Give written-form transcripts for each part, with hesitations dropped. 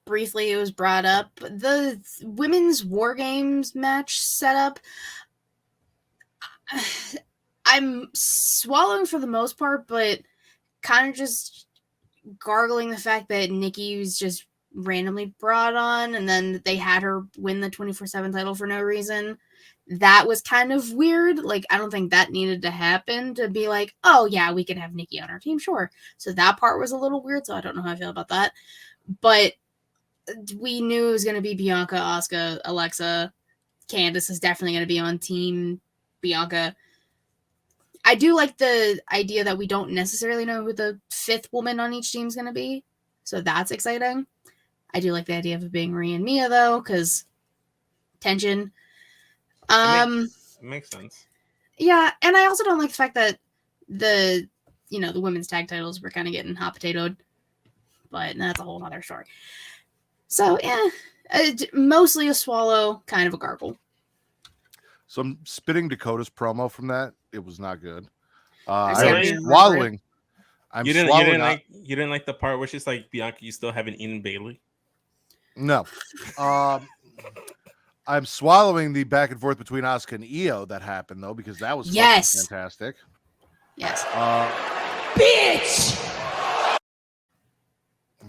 briefly it was brought up. The women's Wargames match setup, I'm swallowing for the most part, but kind of just gargling the fact that Nikki was just randomly brought on and then they had her win the 24/7 title for no reason. That was kind of weird. Like, I don't think that needed to happen to be like, oh yeah, we can have Nikki on our team, sure. So that part was a little weird, so I don't know how I feel about that. But we knew it was going to be Bianca, Asuka, Alexa. Candice is definitely going to be on team Bianca. I do like the idea that we don't necessarily know who the fifth woman on each team is going to be. So that's exciting. I do like the idea of it being Rhea and Mia, though, because tension. It makes sense. Yeah, and I also don't like the fact that the women's tag titles were kind of getting hot potatoed. But that's a whole other story. So, yeah, mostly a swallow, kind of a gargle. So I'm spitting Dakota's promo from that. It was not good. Really? I'm swallowing. You didn't like the part where she's like, Bianca, you still haven't eaten Bailey? No. I'm swallowing the back and forth between Asuka and Io that happened, though, because that was fantastic. Yes. Bitch!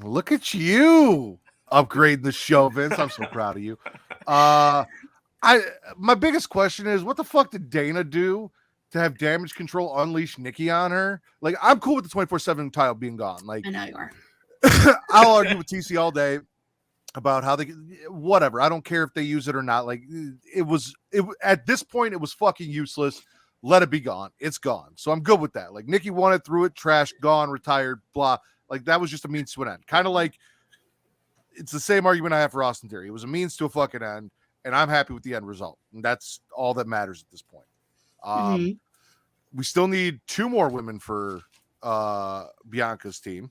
Look at you upgrading the show, Vince. I'm so proud of you. My biggest question is, what the fuck did Dana do to have Damage Control unleash Nikki on her? Like, I'm cool with the 24/7 title being gone. Like, I know you are. I'll argue with TC all day about how they, whatever. I don't care if they use it or not. Like, it at this point, it was fucking useless. Let it be gone. It's gone. So I'm good with that. Like, Nikki won it, threw it, trash, gone, retired, blah. Like, that was just a means to an end. Kind of like, it's the same argument I have for Austin Theory. It was a means to a fucking end, and I'm happy with the end result. And that's all that matters at this point. We still need 2 more women for Bianca's team.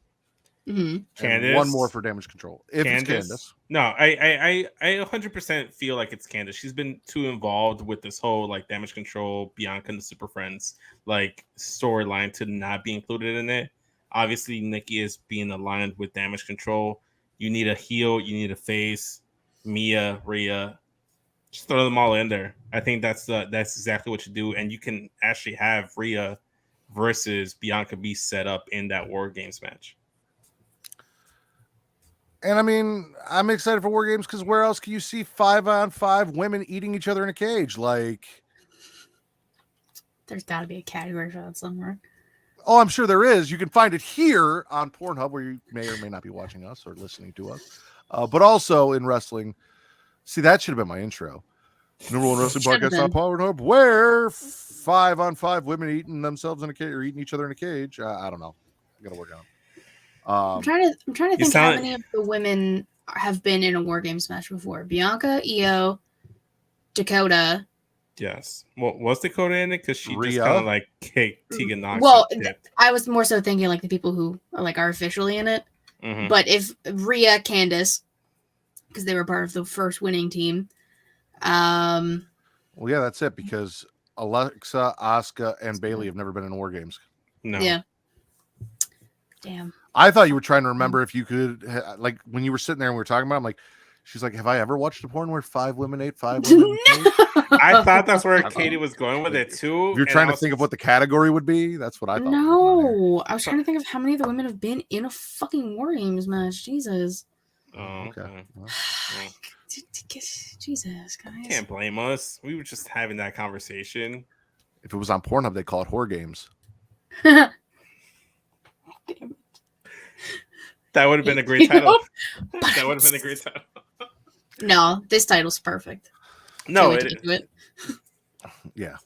Candice. One more for Damage Control. If Candice. It's Candice. No, I 100% feel like it's Candice. She's been too involved with this whole like Damage Control, Bianca and the Super Friends like storyline to not be included in it. Obviously, Nikki is being aligned with Damage Control. You need a heel, you need a face, Mia, Rhea. Just throw them all in there. I think that's exactly what you do, and you can actually have Rhea versus Bianca be set up in that War Games match. And I mean, I'm excited for War Games because where else can you see 5-on-5 women eating each other in a cage? Like, there's got to be a category for that somewhere. Oh, I'm sure there is. You can find it here on Pornhub, where you may or may not be watching us or listening to us. But also in wrestling. See, that should have been my intro. Number one wrestling podcast on Pornhub, where 5-on-5 women eating themselves in a cage or eating each other in a cage. I don't know. I got to work on it. I'm trying to think how many of the women have been in a War Games match before. Bianca, Io, Dakota. Yes. Well, was Dakota in it? Because she just kind of like kicked Tegan Knox. Well, I was more so thinking like the people who are officially in it. Mm-hmm. But if Rhea, Candice, because they were part of the first winning team. Well, yeah, that's it. Because Alexa, Asuka, and Bailey have never been in War Games. No. Yeah. Damn. I thought you were trying to remember if you could, like, when you were sitting there and we were talking about it, I'm like, she's like, have I ever watched a porn where 5 women ate 5 women? No! I thought that's where Katie was going with it, too. If you're trying to think of what the category would be, that's what I thought. No, I was trying to think of how many of the women have been in a fucking War Games match. Jesus. Oh, okay. Well. Jesus, guys. Can't blame us. We were just having that conversation. If it was on Pornhub, they call it Whore Games. Damn it. That would have been a great title. That would have been a great title. No, this title's perfect. No, it. Yeah.